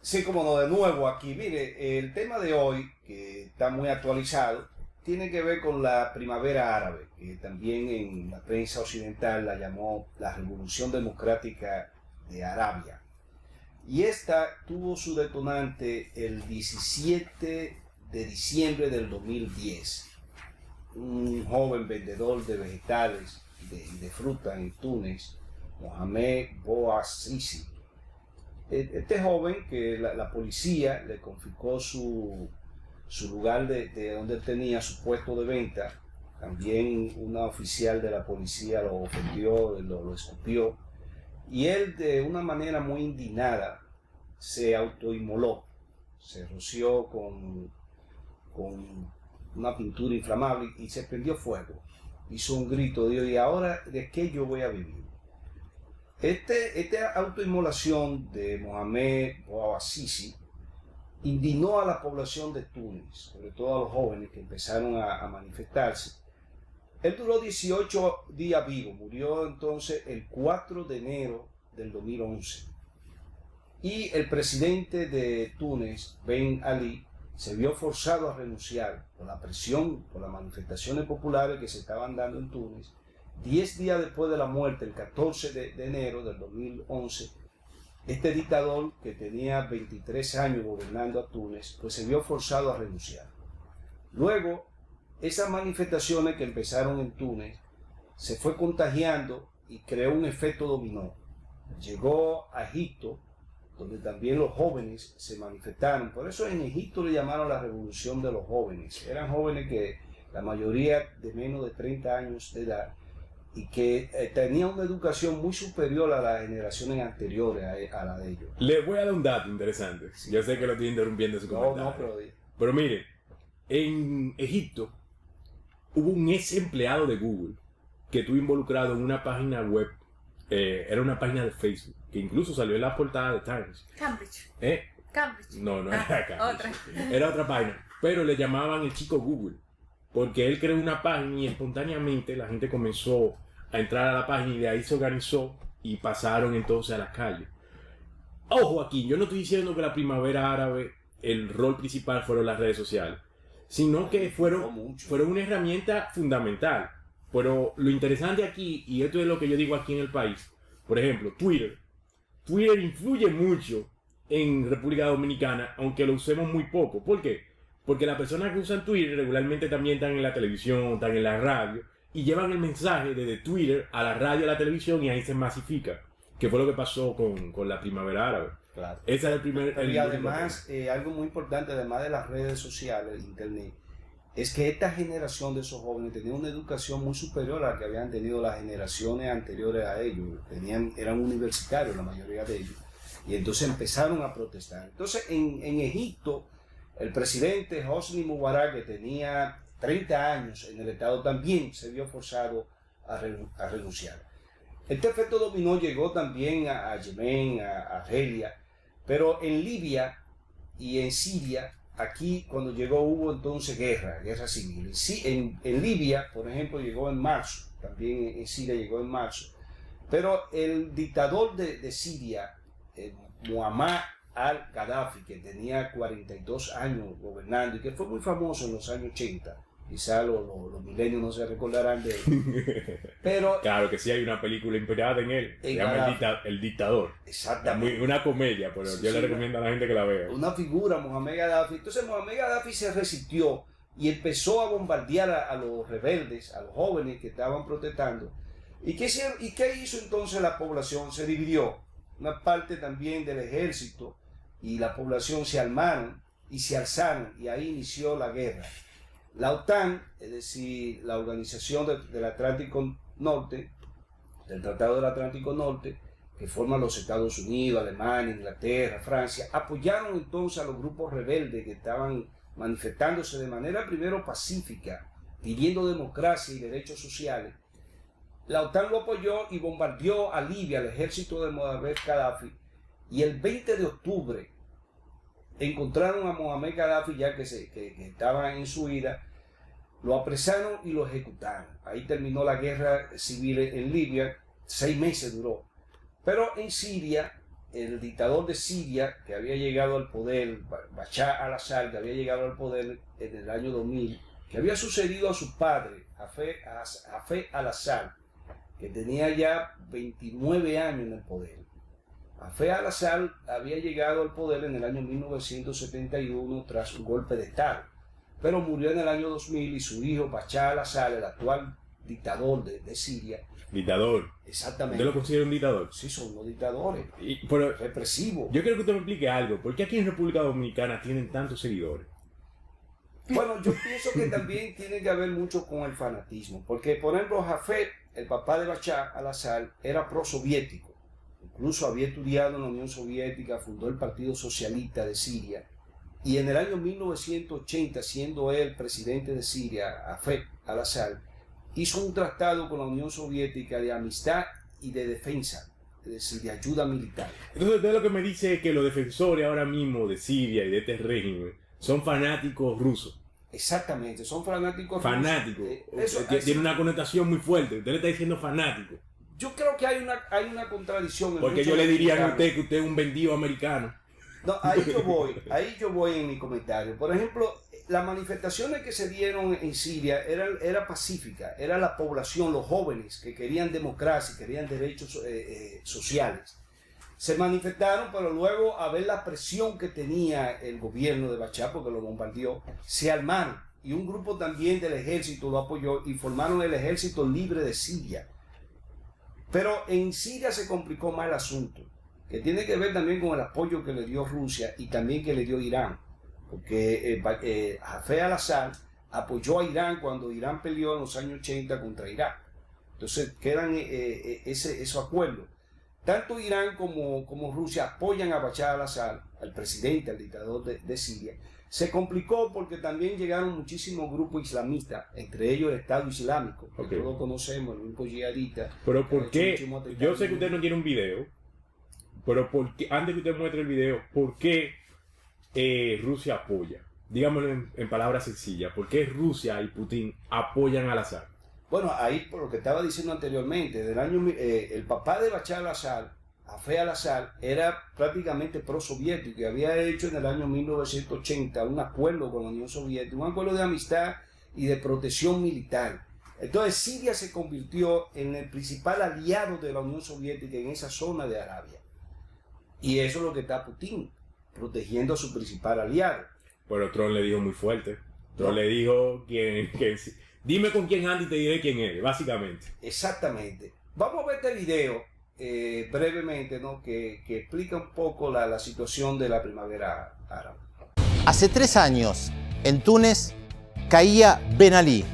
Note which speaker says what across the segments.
Speaker 1: Sí, como no, de nuevo aquí. Mire, el tema de hoy, que está muy actualizado, tiene que ver con la primavera árabe, que también en la prensa occidental la llamó la Revolución Democrática de Arabia. Y esta tuvo su detonante el 17 de diciembre del 2010. Un joven vendedor de vegetales y de fruta en Túnez, Mohamed Bouazizi. Este joven que la policía le confiscó su lugar de donde tenía su puesto de venta, también una oficial de la policía lo ofendió, lo escupió, y él de una manera muy indignada se autoinmoló, se roció con una pintura inflamable y se prendió fuego. Hizo un grito, dijo, ¿y ahora de qué yo voy a vivir? Esta autoinmolación de Mohamed Bouazizi indignó a la población de Túnez, sobre todo a los jóvenes que empezaron a manifestarse. Él duró 18 días vivo, murió entonces el 4 de enero del 2011. Y el presidente de Túnez, Ben Ali, se vio forzado a renunciar por la presión, por las manifestaciones populares que se estaban dando en Túnez. 10 días después de la muerte, el 14 de enero del 2011, este dictador que tenía 23 años gobernando a Túnez, pues se vio forzado a renunciar. Luego, esas manifestaciones que empezaron en Túnez se fue contagiando y creó un efecto dominó. Llegó a Egipto, donde también los jóvenes se manifestaron. Por eso en Egipto le llamaron la revolución de los jóvenes. Eran jóvenes que la mayoría de menos de 30 años de edad, y que tenían una educación muy superior a las generaciones anteriores a la de ellos.
Speaker 2: Le voy a dar un dato interesante. Sí. Yo sé que lo estoy interrumpiendo su comentario. Pero mire, en Egipto hubo un ex empleado de Google que estuvo involucrado en una página web, era una página de Facebook, que incluso salió en la portada de Times.
Speaker 3: Cambridge. Cambridge.
Speaker 2: No era Cambridge.
Speaker 3: Otra.
Speaker 2: Era otra página. Pero le llamaban el chico Google, porque él creó una página y espontáneamente la gente comenzó a entrar a la página y de ahí se organizó y pasaron entonces a las calles. Ojo aquí, yo no estoy diciendo que la primavera árabe, el rol principal fueron las redes sociales, sino que fueron una herramienta fundamental. Pero lo interesante aquí, y esto es lo que yo digo aquí en el país, por ejemplo, Twitter influye mucho en República Dominicana, aunque lo usemos muy poco. ¿Por qué? Porque las personas que usan Twitter regularmente también están en la televisión, están en la radio, y llevan el mensaje desde Twitter a la radio, a la televisión, y ahí se masifica, que fue lo que pasó con la primavera árabe.
Speaker 1: Claro.
Speaker 2: Ese es el primer...
Speaker 1: Y además, algo muy importante, además de las redes sociales, internet, es que esta generación de esos jóvenes tenía una educación muy superior a la que habían tenido las generaciones anteriores a ellos. Eran universitarios la mayoría de ellos, y entonces empezaron a protestar. Entonces en Egipto, el presidente Hosni Mubarak, que tenía 30 años en el Estado, también se vio forzado a renunciar. Este efecto dominó llegó también a Yemen, a Argelia, pero en Libia y en Siria, aquí cuando llegó hubo entonces guerra civil. En Libia, por ejemplo, llegó en marzo, también en Siria llegó en marzo, pero el dictador de Siria, Muammar al-Gaddafi, que tenía 42 años gobernando y que fue muy famoso en los años 80, quizá los milenios no se recordarán de él. Pero
Speaker 2: claro que sí, hay una película inspirada en él, se llama El Dictador.
Speaker 1: Exactamente.
Speaker 2: Una comedia, pero yo le recomiendo a la gente que la vea.
Speaker 1: Una figura, Mohamed Gaddafi. Entonces Mohamed Gaddafi se resistió y empezó a bombardear a los rebeldes, a los jóvenes que estaban protestando. ¿Y qué hizo entonces la población? Se dividió. Una parte también del ejército y la población se armaron y se alzaron, y ahí inició la guerra. La OTAN, es decir, la Organización del Atlántico Norte, del Tratado del Atlántico Norte, que forman los Estados Unidos, Alemania, Inglaterra, Francia, apoyaron entonces a los grupos rebeldes que estaban manifestándose de manera primero pacífica, pidiendo democracia y derechos sociales. La OTAN lo apoyó y bombardeó a Libia, al ejército de Muammar Gaddafi, y el 20 de octubre encontraron a Mohamed Gaddafi ya que estaba en su ira, lo apresaron y lo ejecutaron. Ahí terminó la guerra civil en Libia, 6 meses duró. Pero en Siria, el dictador de Siria, que había llegado al poder, Bashar al-Assad, que había llegado al poder en el año 2000, que había sucedido a su padre, Hafez al-Assad, que tenía ya 29 años en el poder. Hafez al-Assad había llegado al poder en el año 1971 tras un golpe de Estado, pero murió en el año 2000 y su hijo Bashar al-Assad, el actual dictador de Siria.
Speaker 2: Dictador.
Speaker 1: Exactamente.
Speaker 2: ¿Usted lo considera un dictador?
Speaker 1: Sí, son unos dictadores.
Speaker 2: Pero
Speaker 1: represivos.
Speaker 2: Yo quiero que usted me explique algo. ¿Por qué aquí en República Dominicana tienen tantos seguidores?
Speaker 1: Bueno, yo pienso que también tiene que haber mucho con el fanatismo. Porque, por ejemplo, Hafez, el papá de Bashar al-Assad, era pro-soviético. Incluso había estudiado en la Unión Soviética, fundó el Partido Socialista de Siria. Y en el año 1980, siendo él presidente de Siria, Hafez al-Assad, hizo un tratado con la Unión Soviética de amistad y de defensa, es decir, de ayuda militar.
Speaker 2: Entonces, usted lo que me dice es que los defensores ahora mismo de Siria y de este régimen son fanáticos rusos.
Speaker 1: Exactamente, son fanáticos.
Speaker 2: Fanáticos.
Speaker 1: Eso
Speaker 2: tiene una connotación muy fuerte. Usted le está diciendo fanático.
Speaker 1: Yo creo que hay una contradicción.
Speaker 2: Porque yo le diría a usted que usted es un vendido americano.
Speaker 1: No, ahí yo voy en mi comentario. Por ejemplo, las manifestaciones que se dieron en Siria era pacífica, era la población, los jóvenes que querían democracia, querían derechos sociales. Se manifestaron, pero luego a ver la presión que tenía el gobierno de Bashar, porque lo bombardeó, se armaron. Y un grupo también del ejército lo apoyó y formaron el Ejército Libre de Siria. Pero en Siria se complicó más el asunto, que tiene que ver también con el apoyo que le dio Rusia y también que le dio Irán. Porque Hafez al-Assad apoyó a Irán cuando Irán peleó en los años 80 contra Irak. Entonces quedan esos acuerdos. Tanto Irán como Rusia apoyan a Bashar al-Assad, al presidente, al dictador de Siria. Se complicó porque también llegaron muchísimos grupos islamistas, entre ellos el Estado Islámico, que todos conocemos, el grupo yihadista.
Speaker 2: Pero ¿por qué? Yo sé que usted no tiene un video, pero antes que usted muestre el video, ¿por qué Rusia apoya? Dígamelo en palabras sencillas. ¿Por qué Rusia y Putin apoyan al Assad?
Speaker 1: Bueno, ahí por lo que estaba diciendo anteriormente, el papá de Bashar al-Assad, Hafez al-Assad, era prácticamente pro-soviético y había hecho en el año 1980 un acuerdo con la Unión Soviética, un acuerdo de amistad y de protección militar. Entonces Siria se convirtió en el principal aliado de la Unión Soviética en esa zona de Arabia. Y eso es lo que está Putin, protegiendo a su principal aliado.
Speaker 2: Pero Trump le dijo muy fuerte. Trump le dijo que dime con quién anda y te diré quién eres, básicamente.
Speaker 1: Exactamente. Vamos a ver este video brevemente, ¿no? que explica un poco la situación de la primavera árabe.
Speaker 4: Hace 3 años, en Túnez, caía Ben Ali,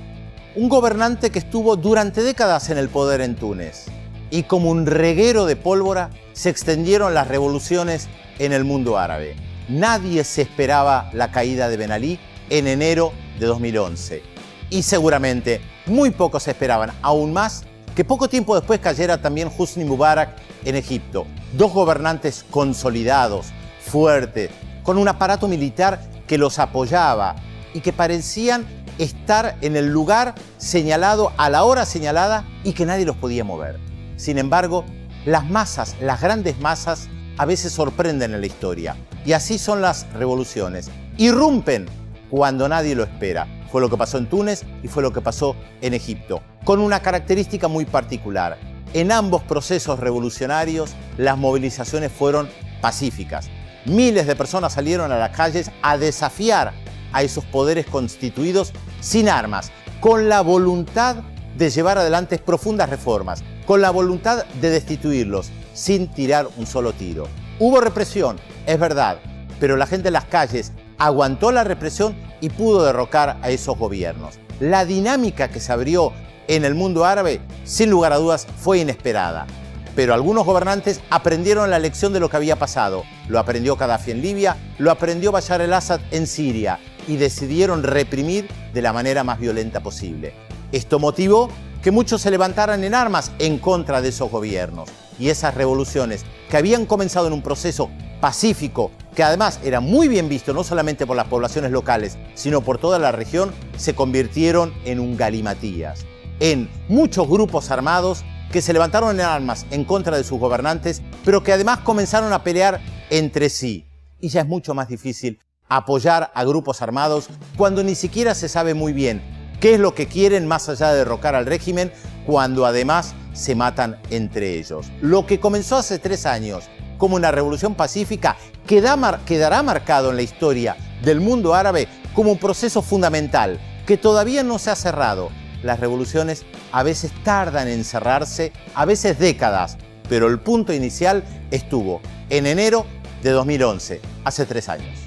Speaker 4: un gobernante que estuvo durante décadas en el poder en Túnez. Y como un reguero de pólvora, se extendieron las revoluciones en el mundo árabe. Nadie se esperaba la caída de Ben Ali en enero de 2011. Y seguramente muy pocos esperaban, aún más, que poco tiempo después cayera también Hosni Mubarak en Egipto. 2 gobernantes consolidados, fuertes, con un aparato militar que los apoyaba y que parecían estar en el lugar señalado a la hora señalada y que nadie los podía mover. Sin embargo, las masas, las grandes masas, a veces sorprenden en la historia. Y así son las revoluciones. Irrumpen cuando nadie lo espera. Fue lo que pasó en Túnez y fue lo que pasó en Egipto, con una característica muy particular. En ambos procesos revolucionarios, las movilizaciones fueron pacíficas. Miles de personas salieron a las calles a desafiar a esos poderes constituidos sin armas, con la voluntad de llevar adelante profundas reformas, con la voluntad de destituirlos, sin tirar un solo tiro. Hubo represión, es verdad, pero la gente en las calles aguantó la represión y pudo derrocar a esos gobiernos. La dinámica que se abrió en el mundo árabe, sin lugar a dudas, fue inesperada. Pero algunos gobernantes aprendieron la lección de lo que había pasado. Lo aprendió Gaddafi en Libia, lo aprendió Bashar al-Assad en Siria y decidieron reprimir de la manera más violenta posible. Esto motivó que muchos se levantaran en armas en contra de esos gobiernos. Y esas revoluciones, que habían comenzado en un proceso pacífico que además era muy bien visto no solamente por las poblaciones locales, sino por toda la región, se convirtieron en un galimatías, en muchos grupos armados que se levantaron en armas en contra de sus gobernantes, pero que además comenzaron a pelear entre sí. Y ya es mucho más difícil apoyar a grupos armados cuando ni siquiera se sabe muy bien qué es lo que quieren más allá de derrocar al régimen, cuando además se matan entre ellos. Lo que comenzó hace 3 años como una revolución pacífica quedará marcado en la historia del mundo árabe como un proceso fundamental que todavía no se ha cerrado. Las revoluciones a veces tardan en cerrarse, a veces décadas, pero el punto inicial estuvo en enero de 2011, hace 3 años.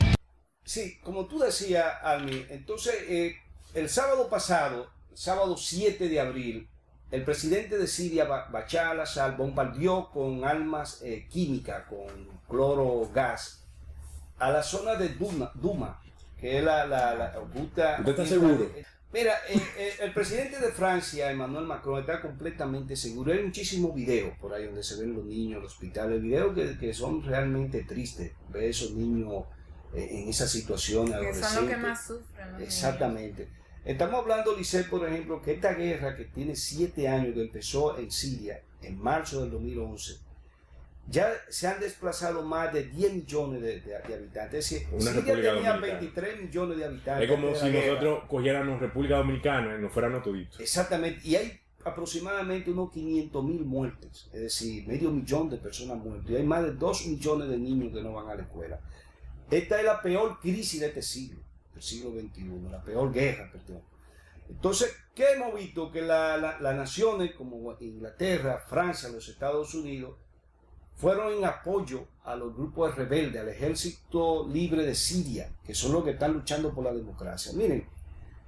Speaker 1: Sí, como tú decías, Almi, entonces el sábado pasado, sábado 7 de abril, el presidente de Siria, Bashar al-Assad, bombardeó con armas químicas, con cloro gas, a la zona de Duma, que es la Ghouta.
Speaker 2: ¿Usted está seguro?
Speaker 1: Mira, el presidente de Francia, Emmanuel Macron, está completamente seguro. Hay muchísimos videos por ahí donde se ven los niños en los hospitales, videos que son realmente tristes, ver esos niños en esa situación.
Speaker 3: Que son los que más sufren. ¿No?
Speaker 1: Exactamente. Estamos hablando, Lisset, por ejemplo, que esta guerra que tiene 7 años, que empezó en Siria en marzo del 2011, ya se han desplazado más de 10 millones de habitantes. Es decir,
Speaker 2: Una
Speaker 1: Siria
Speaker 2: República
Speaker 1: tenía
Speaker 2: Dominicana.
Speaker 1: 23 millones de habitantes.
Speaker 2: Es como
Speaker 1: antes
Speaker 2: si
Speaker 1: de la guerra.
Speaker 2: nosotros cogiéramos República Dominicana y nos fuéramos toditos.
Speaker 1: Exactamente, y hay aproximadamente unos 500.000 muertes, es decir, 500.000 de personas muertas, y hay más de 2 millones de niños que no van a la escuela. Esta es la peor crisis de este siglo, del siglo XXI, la peor guerra, perdón. Entonces, ¿qué hemos visto? Que las naciones como Inglaterra, Francia, los Estados Unidos, fueron en apoyo a los grupos rebeldes, al ejército libre de Siria, que son los que están luchando por la democracia. Miren,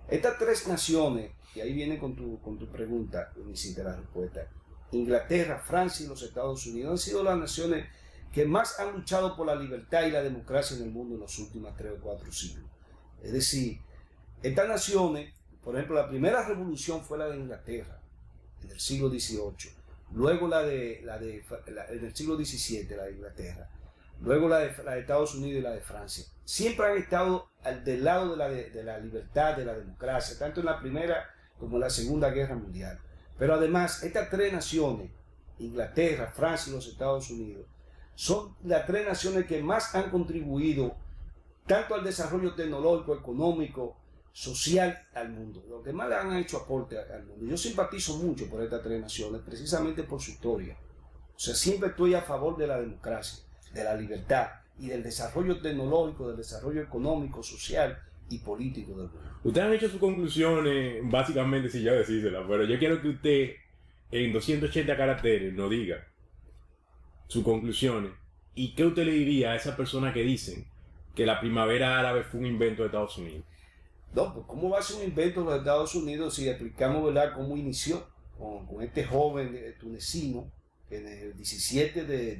Speaker 1: estas 3 naciones, y ahí viene con tu pregunta, necesita la respuesta, Inglaterra, Francia y los Estados Unidos han sido las naciones que más han luchado por la libertad y la democracia en el mundo en los últimos 3 o 4 siglos. Es decir, estas naciones, por ejemplo, la primera revolución fue la de Inglaterra, en el siglo XVIII. Luego en el siglo XVII, la de Inglaterra. Luego la de Estados Unidos y la de Francia. Siempre han estado del lado de la libertad, de la democracia, tanto en la Primera como en la Segunda Guerra Mundial. Pero además, estas 3 naciones, Inglaterra, Francia y los Estados Unidos, son las 3 naciones que más han contribuido tanto al desarrollo tecnológico, económico, social al mundo, lo que más le han hecho aporte al mundo. Yo simpatizo mucho por estas 3 naciones, precisamente por su historia. O sea, siempre estoy a favor de la democracia, de la libertad y del desarrollo tecnológico, del desarrollo económico, social y político del mundo.
Speaker 2: Ustedes han hecho sus conclusiones, básicamente, si ya decírsela, pero yo quiero que usted, en 280 caracteres, nos diga sus conclusiones y qué usted le diría a esas personas que dicen que la primavera árabe fue un invento de Estados Unidos.
Speaker 1: No, pues ¿cómo va a ser un invento de los Estados Unidos si explicamos, ¿verdad?, cómo inició con este joven tunecino que en el 17 de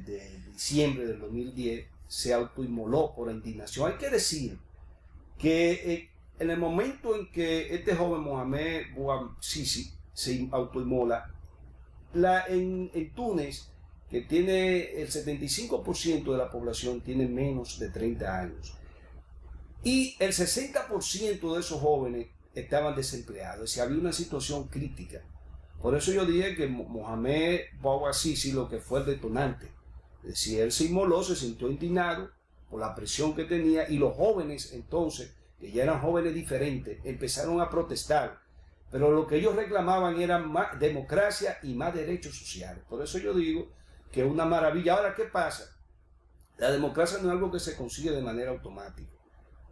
Speaker 1: diciembre del 2010 se autoinmoló por la indignación? Hay que decir que en el momento en que este joven Mohamed Bouazizi se autoinmola, en Túnez, que tiene el 75% de la población, tiene menos de 30 años. Y el 60% de esos jóvenes estaban desempleados. Es decir, había una situación crítica. Por eso yo dije que Mohamed Bouazizi lo que fue el detonante. Es decir, él se inmoló, se sintió indignado por la presión que tenía, y los jóvenes entonces, que ya eran jóvenes diferentes, empezaron a protestar. Pero lo que ellos reclamaban era más democracia y más derechos sociales. Por eso yo digo que es una maravilla. Ahora, ¿qué pasa? La democracia no es algo que se consigue de manera automática.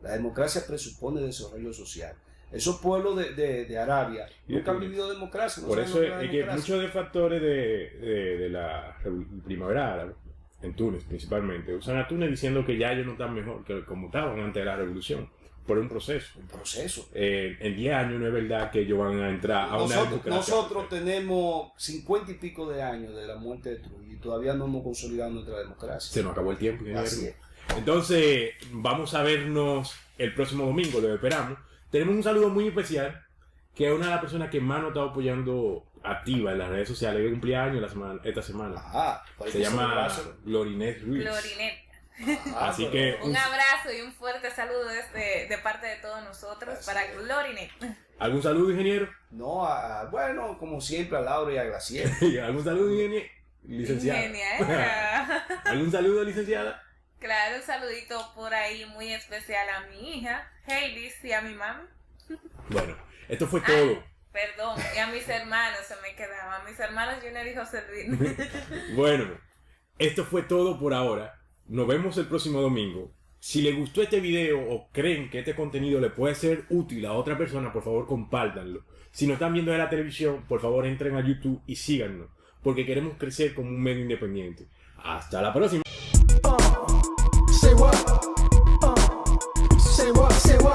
Speaker 1: La democracia presupone desarrollo social. Esos pueblos de Arabia nunca han vivido democracia.
Speaker 2: Por eso es que muchos de factores de la primavera árabe, en Túnez principalmente, usan a Túnez diciendo que ya ellos no están mejor que como estaban antes de la revolución. Por un proceso.
Speaker 1: Un proceso.
Speaker 2: En 10 años no es verdad que ellos van a entrar a una democracia.
Speaker 1: Nosotros tenemos 50 y pico de años de la muerte de Trujillo y todavía no hemos consolidado nuestra democracia.
Speaker 2: Se nos acabó el tiempo.
Speaker 1: Así es.
Speaker 2: Entonces, vamos a vernos el próximo domingo, lo esperamos. Tenemos un saludo muy especial, que es una de las personas que más nos está apoyando activa en las redes sociales, que cumplía años esta semana.
Speaker 1: Ajá,
Speaker 2: Se llama Glorinet Ruiz.
Speaker 3: Glorinet.
Speaker 2: Así que
Speaker 3: Un abrazo y un fuerte saludo de parte de todos nosotros para Glorinet.
Speaker 2: ¿Algún saludo, ingeniero?
Speaker 1: No, bueno, como siempre a Laura y a Graciela.
Speaker 2: ¿Algún saludo, licenciada?
Speaker 3: Ingeniera.
Speaker 2: ¿Algún saludo, licenciada?
Speaker 3: Claro, un saludito por ahí muy especial a mi hija, Hailey, y a mi mami.
Speaker 2: Bueno, esto fue todo.
Speaker 3: Perdón, y a mis hermanos se me quedaban. Mis hermanos Junior y José Luis.
Speaker 2: Bueno, esto fue todo por ahora. Nos vemos el próximo domingo. Si les gustó este video o creen que este contenido le puede ser útil a otra persona, por favor compártanlo. Si no están viendo de la televisión, por favor entren a YouTube y síganos, porque queremos crecer como un medio independiente. Hasta la próxima.
Speaker 5: Say what? Say what? Say what?